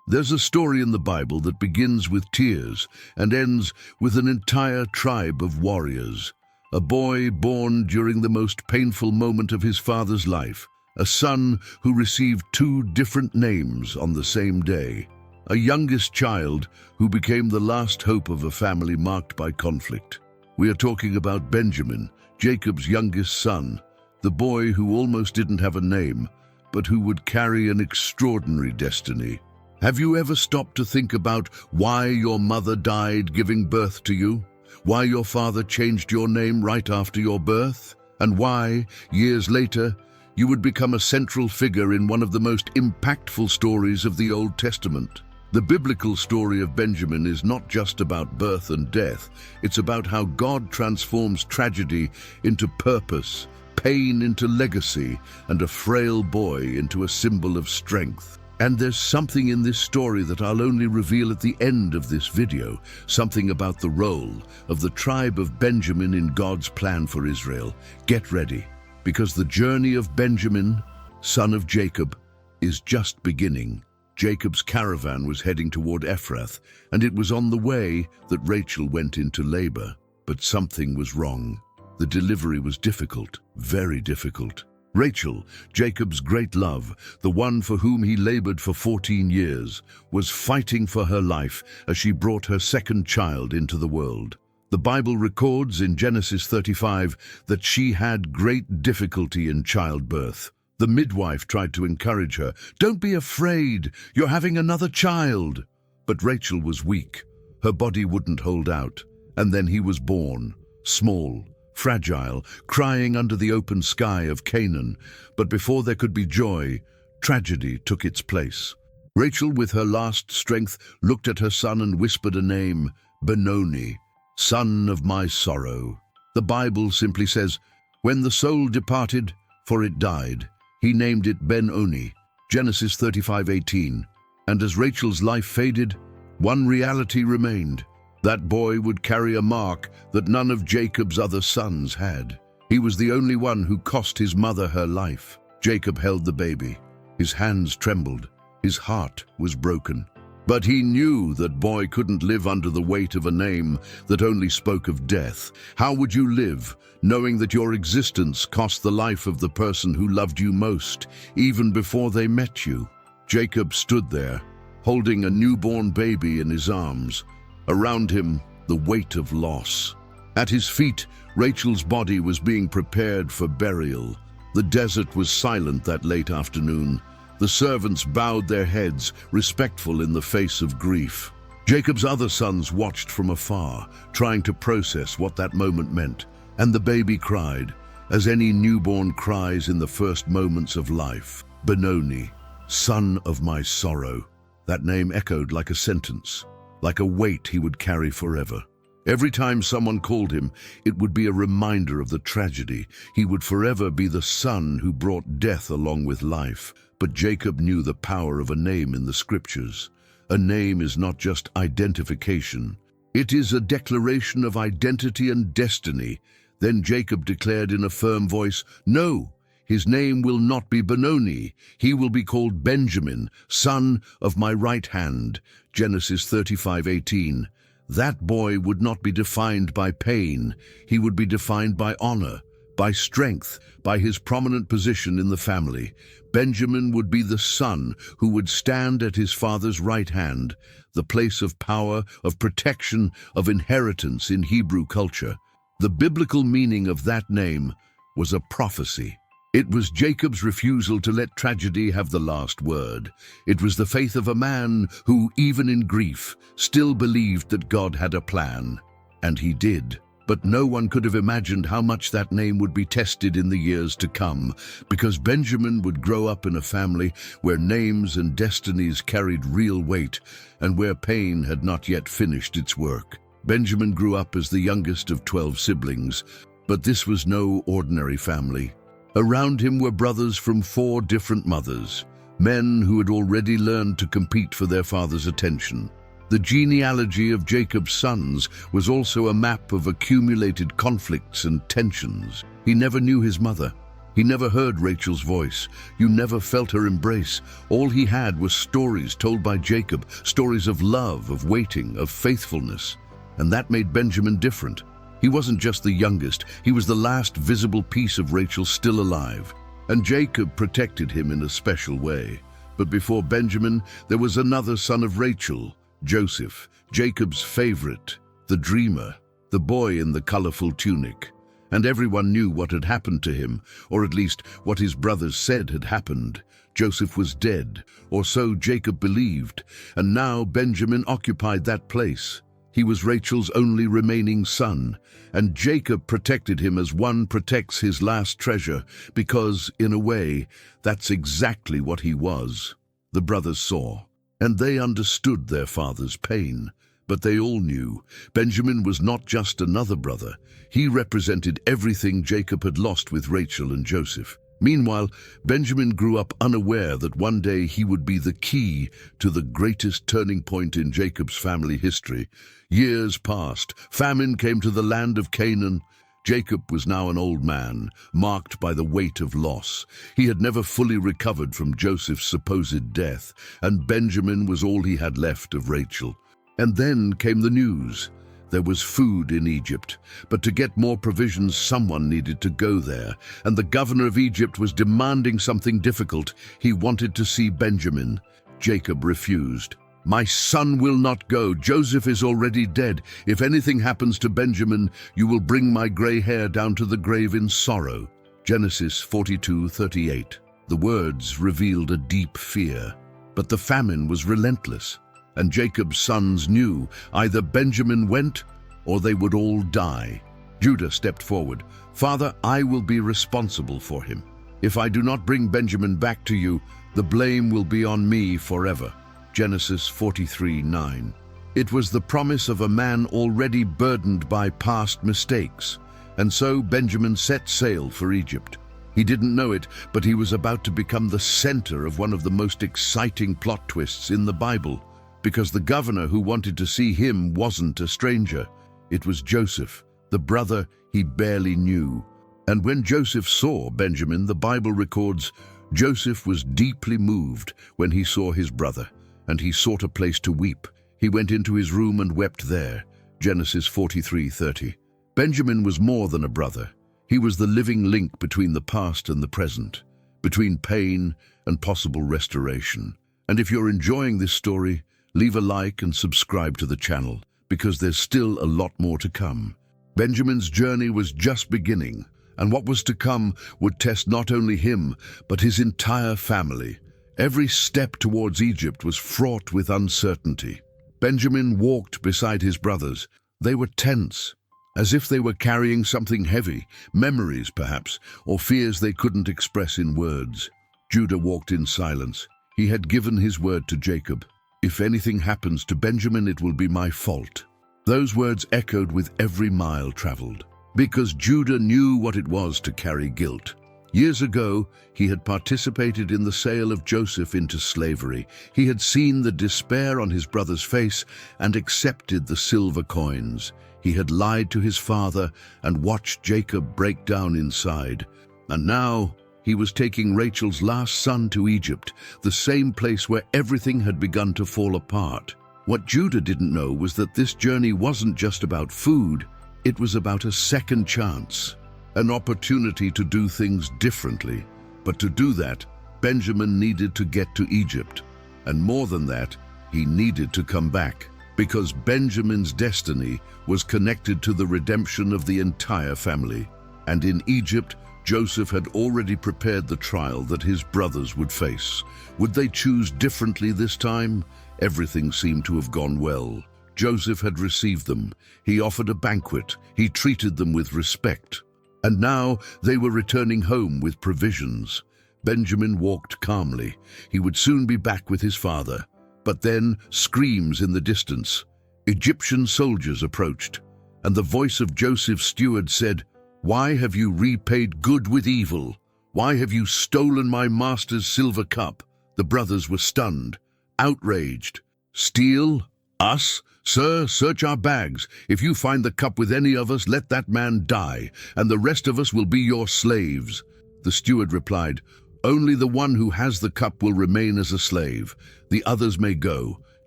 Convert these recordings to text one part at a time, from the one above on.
There's a story in the Bible that begins with tears and ends with an entire tribe of warriors. A boy born during the most painful moment of his father's life, a son who received two different names on the same day, a youngest child who became the last hope of a family marked by conflict. We are talking about Benjamin, Jacob's youngest son, the boy who almost didn't have a name, but who would carry an extraordinary destiny. Have you ever stopped to think about why your mother died giving birth to you? Why your father changed your name right after your birth? And why, years later, you would become a central figure in one of the most impactful stories of the Old Testament? The biblical story of Benjamin is not just about birth and death. It's about how God transforms tragedy into purpose, pain into legacy, and a frail boy into a symbol of strength. And there's something in this story that I'll only reveal at the end of this video, something about the role of the tribe of Benjamin in God's plan for Israel. Get ready, because the journey of Benjamin, son of Jacob, is just beginning. Jacob's caravan was heading toward Ephrath, and it was on the way that Rachel went into labor. But something was wrong. The delivery was difficult, very difficult. Rachel, Jacob's great love, the one for whom he labored for 14 years, was fighting for her life as she brought her second child into the world. The Bible records in Genesis 35 that she had great difficulty in childbirth. The midwife tried to encourage her. "Don't be afraid, you're having another child." But Rachel was weak. Her body wouldn't hold out. And then he was born, small, fragile, crying under the open sky of Canaan. But before there could be joy, tragedy took its place. Rachel, with her last strength, looked at her son and whispered a name, Benoni, son of my sorrow. The Bible simply says, when the soul departed, for it died, he named it Ben-Oni, Genesis 35:18. And as Rachel's life faded, one reality remained. That boy would carry a mark that none of Jacob's other sons had. He was the only one who cost his mother her life. Jacob held the baby. His hands trembled. His heart was broken. But he knew that boy couldn't live under the weight of a name that only spoke of death. How would you live, knowing that your existence cost the life of the person who loved you most, even before they met you? Jacob stood there, holding a newborn baby in his arms. Around him, the weight of loss. At his feet, Rachel's body was being prepared for burial. The desert was silent that late afternoon. The servants bowed their heads, respectful in the face of grief. Jacob's other sons watched from afar, trying to process what that moment meant. And the baby cried, as any newborn cries in the first moments of life. Benoni, son of my sorrow. That name echoed like a sentence, like a weight he would carry forever. Every time someone called him, it would be a reminder of the tragedy. He would forever be the son who brought death along with life. But Jacob knew the power of a name in the scriptures. A name is not just identification. It is a declaration of identity and destiny. Then Jacob declared in a firm voice, "No, his name will not be Benoni. He will be called Benjamin, son of my right hand." Genesis 35:18. That boy would not be defined by pain. He would be defined by honor, by strength, by his prominent position in the family. Benjamin would be the son who would stand at his father's right hand, the place of power, of protection, of inheritance in Hebrew culture. The biblical meaning of that name was a prophecy. It was Jacob's refusal to let tragedy have the last word. It was the faith of a man who, even in grief, still believed that God had a plan. And he did. But no one could have imagined how much that name would be tested in the years to come, because Benjamin would grow up in a family where names and destinies carried real weight, and where pain had not yet finished its work. Benjamin grew up as the youngest of 12 siblings, but this was no ordinary family. Around him were brothers from 4 different mothers, men who had already learned to compete for their father's attention. The genealogy of Jacob's sons was also a map of accumulated conflicts and tensions. He never knew his mother. He never heard Rachel's voice. You never felt her embrace. All he had was stories told by Jacob, stories of love, of waiting, of faithfulness. And that made Benjamin different. He wasn't just the youngest, he was the last visible piece of Rachel still alive. And Jacob protected him in a special way. But before Benjamin, there was another son of Rachel, Joseph, Jacob's favorite, the dreamer, the boy in the colorful tunic. And everyone knew what had happened to him, or at least what his brothers said had happened. Joseph was dead, or so Jacob believed, and now Benjamin occupied that place. He was Rachel's only remaining son, and Jacob protected him as one protects his last treasure, because, in a way, that's exactly what he was. The brothers saw, and they understood their father's pain. But they all knew Benjamin was not just another brother. He represented everything Jacob had lost with Rachel and Joseph. Meanwhile, Benjamin grew up unaware that one day he would be the key to the greatest turning point in Jacob's family history. Years passed. Famine came to the land of Canaan. Jacob was now an old man, marked by the weight of loss. He had never fully recovered from Joseph's supposed death, and Benjamin was all he had left of Rachel. And then came the news. There was food in Egypt, but to get more provisions, someone needed to go there, and the governor of Egypt was demanding something difficult. He wanted to see Benjamin. Jacob refused. "My son will not go. Joseph is already dead. If anything happens to Benjamin, you will bring my gray hair down to the grave in sorrow." Genesis 42:38. The words revealed a deep fear, but the famine was relentless. And Jacob's sons knew either Benjamin went or they would all die. Judah stepped forward. "Father, I will be responsible for him. If I do not bring Benjamin back to you, the blame will be on me forever." Genesis 43:9. It was the promise of a man already burdened by past mistakes. And so Benjamin set sail for Egypt. He didn't know it, but he was about to become the center of one of the most exciting plot twists in the Bible. Because the governor who wanted to see him wasn't a stranger. It was Joseph, the brother he barely knew. And when Joseph saw Benjamin, the Bible records, Joseph was deeply moved when he saw his brother, and he sought a place to weep. He went into his room and wept there. Genesis 43:30. Benjamin was more than a brother. He was the living link between the past and the present, between pain and possible restoration. And if you're enjoying this story, leave a like and subscribe to the channel, because there's still a lot more to come. Benjamin's journey was just beginning, and what was to come would test not only him, but his entire family. Every step towards Egypt was fraught with uncertainty. Benjamin walked beside his brothers. They were tense, as if they were carrying something heavy, memories perhaps, or fears they couldn't express in words. Judah walked in silence. He had given his word to Jacob. "If anything happens to Benjamin, it will be my fault." Those words echoed with every mile traveled, because Judah knew what it was to carry guilt. Years ago, he had participated in the sale of Joseph into slavery. He had seen the despair on his brother's face and accepted the silver coins. He had lied to his father and watched Jacob break down inside. And now, he was taking Rachel's last son to Egypt, the same place where everything had begun to fall apart. What Judah didn't know was that this journey wasn't just about food, it was about a second chance, an opportunity to do things differently. But to do that, Benjamin needed to get to Egypt. And more than that, he needed to come back, because Benjamin's destiny was connected to the redemption of the entire family. And in Egypt, Joseph had already prepared the trial that his brothers would face. Would they choose differently this time? Everything seemed to have gone well. Joseph had received them. He offered a banquet. He treated them with respect. And now they were returning home with provisions. Benjamin walked calmly. He would soon be back with his father. But then screams in the distance. Egyptian soldiers approached, and the voice of Joseph's steward said, "Why have you repaid good with evil? Why have you stolen my master's silver cup?" The brothers were stunned, outraged. "Steal? Us? Sir, search our bags. If you find the cup with any of us, let that man die, and the rest of us will be your slaves." The steward replied, "Only the one who has the cup will remain as a slave. The others may go."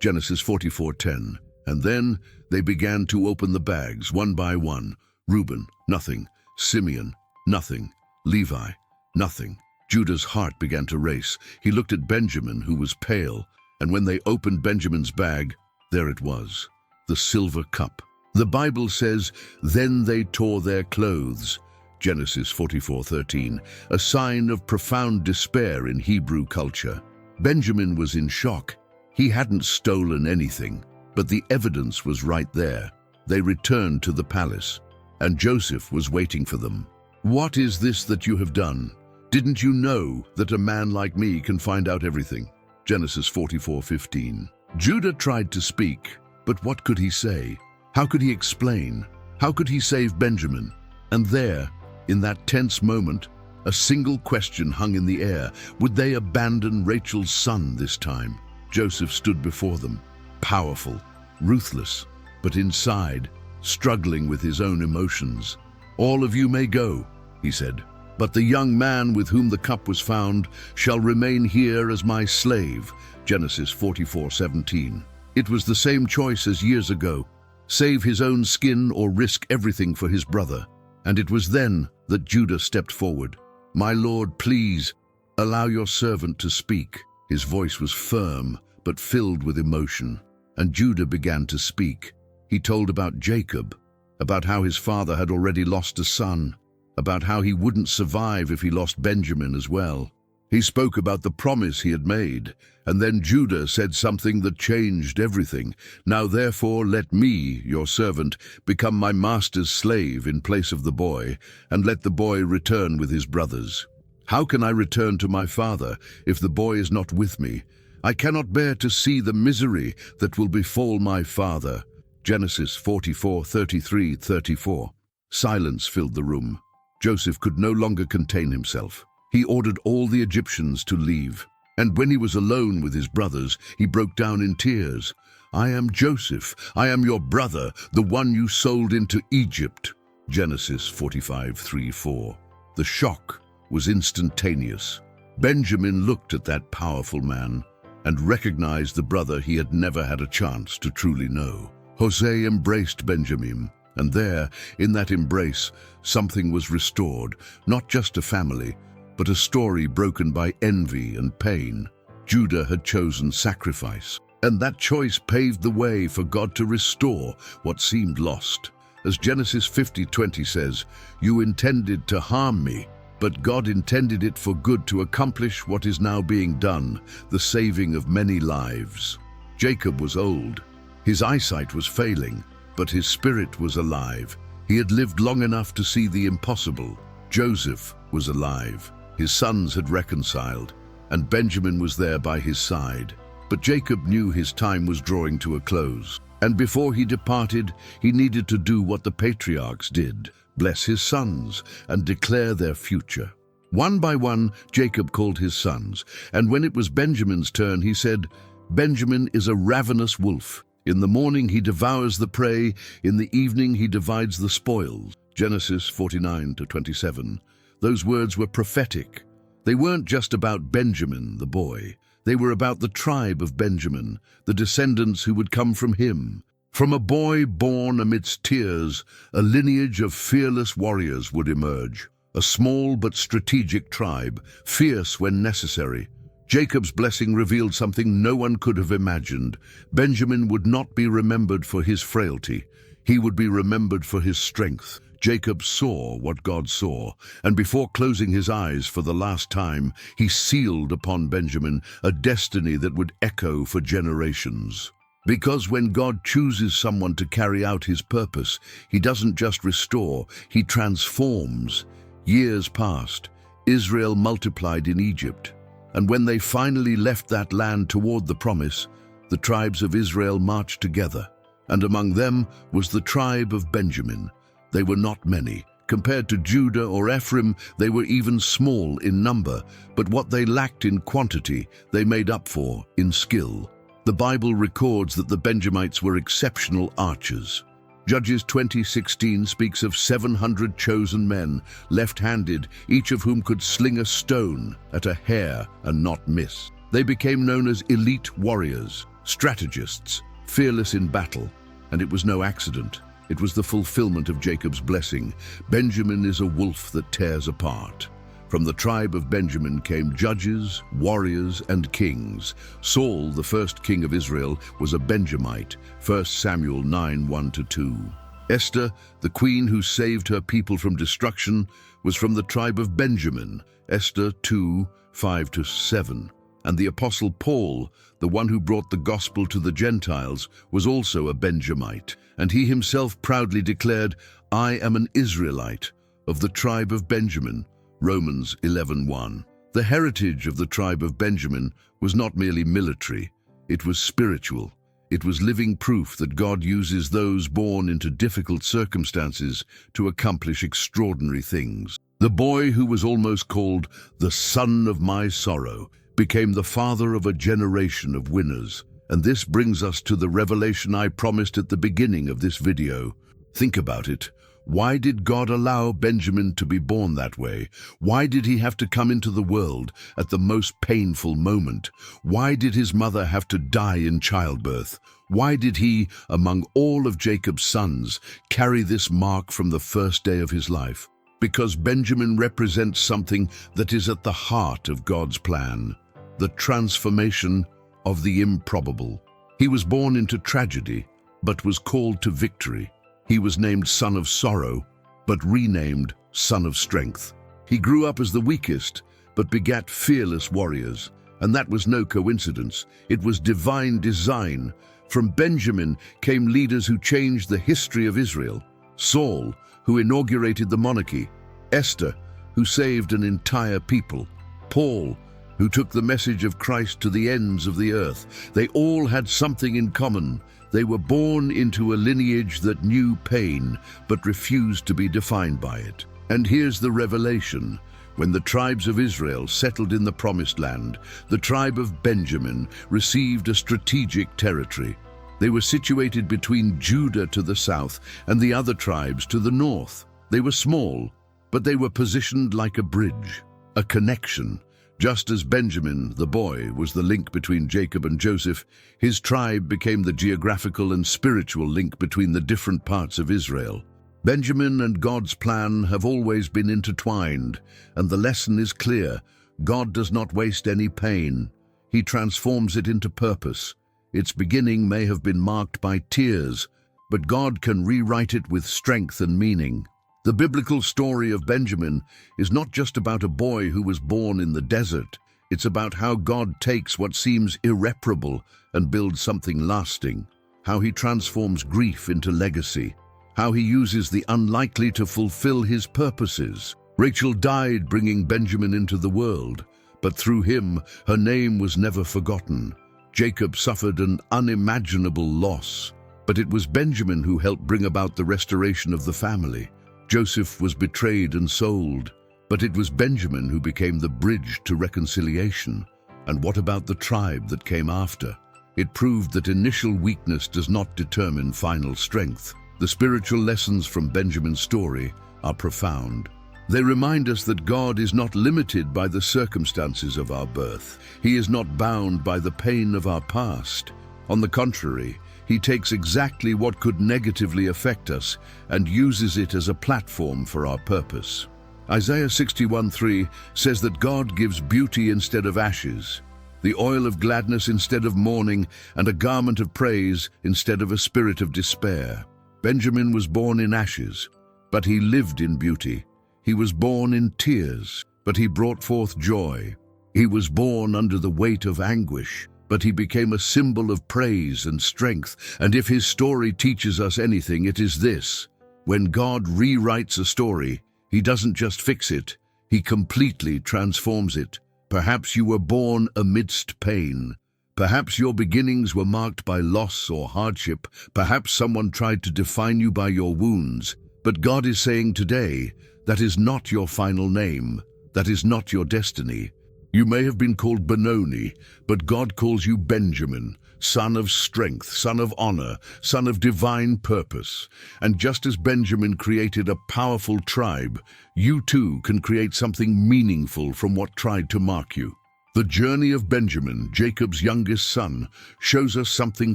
Genesis 44:10. And then they began to open the bags one by one. Reuben, nothing. Simeon, nothing. Levi, nothing. Judah's heart began to race. He looked at Benjamin, who was pale, and when they opened Benjamin's bag, there it was, the silver cup. The Bible says, "Then they tore their clothes." Genesis 44:13, a sign of profound despair in Hebrew culture. Benjamin was in shock. He hadn't stolen anything, but the evidence was right there. They returned to the palace, and Joseph was waiting for them. "What is this that you have done? Didn't you know that a man like me can find out everything?" Genesis 44:15. Judah tried to speak, but what could he say? How could he explain? How could he save Benjamin? And there, in that tense moment, a single question hung in the air. Would they abandon Rachel's son this time? Joseph stood before them, powerful, ruthless, but inside, struggling with his own emotions. "All of you may go," he said, "but the young man with whom the cup was found shall remain here as my slave." Genesis 44:17. It was the same choice as years ago: save his own skin or risk everything for his brother. And it was then that Judah stepped forward. "My lord, please, allow your servant to speak." His voice was firm, but filled with emotion. And Judah began to speak. He told about Jacob, about how his father had already lost a son, about how he wouldn't survive if he lost Benjamin as well. He spoke about the promise he had made, and then Judah said something that changed everything. "Now therefore let me, your servant, become my master's slave in place of the boy, and let the boy return with his brothers. How can I return to my father if the boy is not with me? I cannot bear to see the misery that will befall my father." Genesis 44:33-34. Silence filled the room. Joseph could no longer contain himself. He ordered all the Egyptians to leave. And when he was alone with his brothers, he broke down in tears. "I am Joseph. I am your brother, the one you sold into Egypt." Genesis 45:3-4. The shock was instantaneous. Benjamin looked at that powerful man and recognized the brother he had never had a chance to truly know. Jose embraced Benjamin, and there, in that embrace, something was restored, not just a family, but a story broken by envy and pain. Judah had chosen sacrifice, and that choice paved the way for God to restore what seemed lost. As Genesis 50:20 says, "You intended to harm me, but God intended it for good to accomplish what is now being done, the saving of many lives." Jacob was old. His eyesight was failing, but his spirit was alive. He had lived long enough to see the impossible. Joseph was alive. His sons had reconciled, and Benjamin was there by his side. But Jacob knew his time was drawing to a close, and before he departed, he needed to do what the patriarchs did: bless his sons and declare their future. One by one, Jacob called his sons, and when it was Benjamin's turn, he said, "Benjamin is a ravenous wolf. In the morning he devours the prey, in the evening he divides the spoils." Genesis 49:27. Those words were prophetic. They weren't just about Benjamin, the boy. They were about the tribe of Benjamin, the descendants who would come from him. From a boy born amidst tears, a lineage of fearless warriors would emerge. A small but strategic tribe, fierce when necessary. Jacob's blessing revealed something no one could have imagined. Benjamin would not be remembered for his frailty. He would be remembered for his strength. Jacob saw what God saw, and before closing his eyes for the last time, he sealed upon Benjamin a destiny that would echo for generations. Because when God chooses someone to carry out his purpose, he doesn't just restore, he transforms. Years passed. Israel multiplied in Egypt, and when they finally left that land toward the promise, the tribes of Israel marched together, and among them was the tribe of Benjamin. They were not many. Compared to Judah or Ephraim, they were even small in number, but what they lacked in quantity, they made up for in skill. The Bible records that the Benjamites were exceptional archers. Judges 20:16 speaks of 700 chosen men, left-handed, each of whom could sling a stone at a hair and not miss. They became known as elite warriors, strategists, fearless in battle, and it was no accident. It was the fulfillment of Jacob's blessing. Benjamin is a wolf that tears apart. From the tribe of Benjamin came judges, warriors, and kings. Saul, the first king of Israel, was a Benjamite, 1 Samuel 9:1-2. Esther, the queen who saved her people from destruction, was from the tribe of Benjamin, Esther 2:5-7. And the apostle Paul, the one who brought the gospel to the Gentiles, was also a Benjamite, and he himself proudly declared, "I am an Israelite of the tribe of Benjamin." Romans 11:1. The heritage of the tribe of Benjamin was not merely military, it was spiritual. It was living proof that God uses those born into difficult circumstances to accomplish extraordinary things. The boy who was almost called the son of my sorrow became the father of a generation of winners. And this brings us to the revelation I promised at the beginning of this video. Think about it. Why did God allow Benjamin to be born that way? Why did he have to come into the world at the most painful moment? Why did his mother have to die in childbirth? Why did he, among all of Jacob's sons, carry this mark from the first day of his life? Because Benjamin represents something that is at the heart of God's plan, the transformation of the improbable. He was born into tragedy, but was called to victory. He was named Son of Sorrow, but renamed Son of Strength. He grew up as the weakest, but begat fearless warriors. And that was no coincidence. It was divine design. From Benjamin came leaders who changed the history of Israel. Saul, who inaugurated the monarchy. Esther, who saved an entire people. Paul, who took the message of Christ to the ends of the earth. They all had something in common. They were born into a lineage that knew pain, but refused to be defined by it. And here's the revelation. When the tribes of Israel settled in the Promised Land, the tribe of Benjamin received a strategic territory. They were situated between Judah to the south and the other tribes to the north. They were small, but they were positioned like a bridge, a connection. Just as Benjamin, the boy, was the link between Jacob and Joseph, his tribe became the geographical and spiritual link between the different parts of Israel. Benjamin and God's plan have always been intertwined, and the lesson is clear. God does not waste any pain. He transforms it into purpose. Its beginning may have been marked by tears, but God can rewrite it with strength and meaning. The biblical story of Benjamin is not just about a boy who was born in the desert. It's about how God takes what seems irreparable and builds something lasting, how he transforms grief into legacy, how he uses the unlikely to fulfill his purposes. Rachel died bringing Benjamin into the world, but through him, her name was never forgotten. Jacob suffered an unimaginable loss, but it was Benjamin who helped bring about the restoration of the family. Joseph was betrayed and sold, but it was Benjamin who became the bridge to reconciliation. And what about the tribe that came after? It proved that initial weakness does not determine final strength. The spiritual lessons from Benjamin's story are profound. They remind us that God is not limited by the circumstances of our birth. He is not bound by the pain of our past. On the contrary, he takes exactly what could negatively affect us and uses it as a platform for our purpose. Isaiah 61:3 says that God gives beauty instead of ashes, the oil of gladness instead of mourning, and a garment of praise instead of a spirit of despair. Benjamin was born in ashes, but he lived in beauty. He was born in tears, but he brought forth joy. He was born under the weight of anguish, but he became a symbol of praise and strength. And if his story teaches us anything, it is this: when God rewrites a story, he doesn't just fix it, he completely transforms it. Perhaps you were born amidst pain. Perhaps your beginnings were marked by loss or hardship. Perhaps someone tried to define you by your wounds. But God is saying today, that is not your final name. That is not your destiny. You may have been called Benoni, but God calls you Benjamin, son of strength, son of honor, son of divine purpose. And just as Benjamin created a powerful tribe, you too can create something meaningful from what tried to mark you. The journey of Benjamin, Jacob's youngest son, shows us something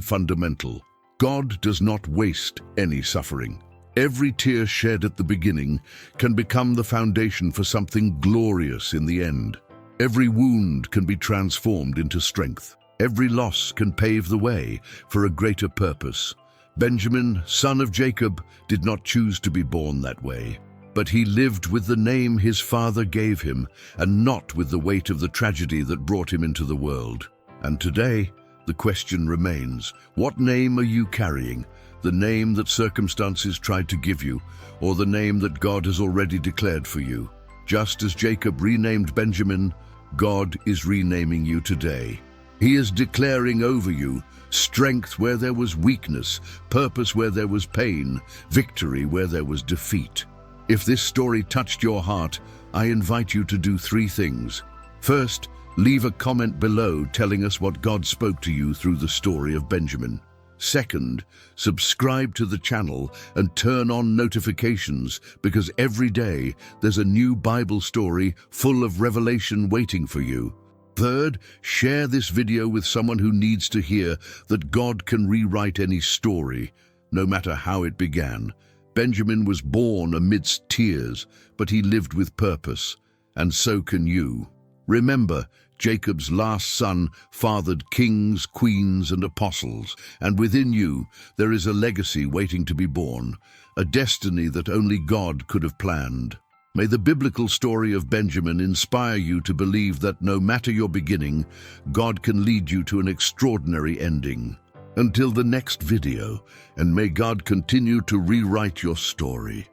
fundamental. God does not waste any suffering. Every tear shed at the beginning can become the foundation for something glorious in the end. Every wound can be transformed into strength. Every loss can pave the way for a greater purpose. Benjamin, son of Jacob, did not choose to be born that way, but he lived with the name his father gave him and not with the weight of the tragedy that brought him into the world. And today, the question remains, what name are you carrying? The name that circumstances tried to give you, or the name that God has already declared for you? Just as Jacob renamed Benjamin, God is renaming you today. He is declaring over you strength where there was weakness, purpose where there was pain, victory where there was defeat. If this story touched your heart, I invite you to do 3 things. First, leave a comment below telling us what God spoke to you through the story of Benjamin. Second, subscribe to the channel and turn on notifications because every day there's a new Bible story full of revelation waiting for you. Third, share this video with someone who needs to hear that God can rewrite any story, no matter how it began. Benjamin was born amidst tears, but he lived with purpose, and so can you. Remember, Jacob's last son fathered kings, queens, and apostles, and within you there is a legacy waiting to be born, a destiny that only God could have planned. May the biblical story of Benjamin inspire you to believe that no matter your beginning, God can lead you to an extraordinary ending. Until the next video, and may God continue to rewrite your story.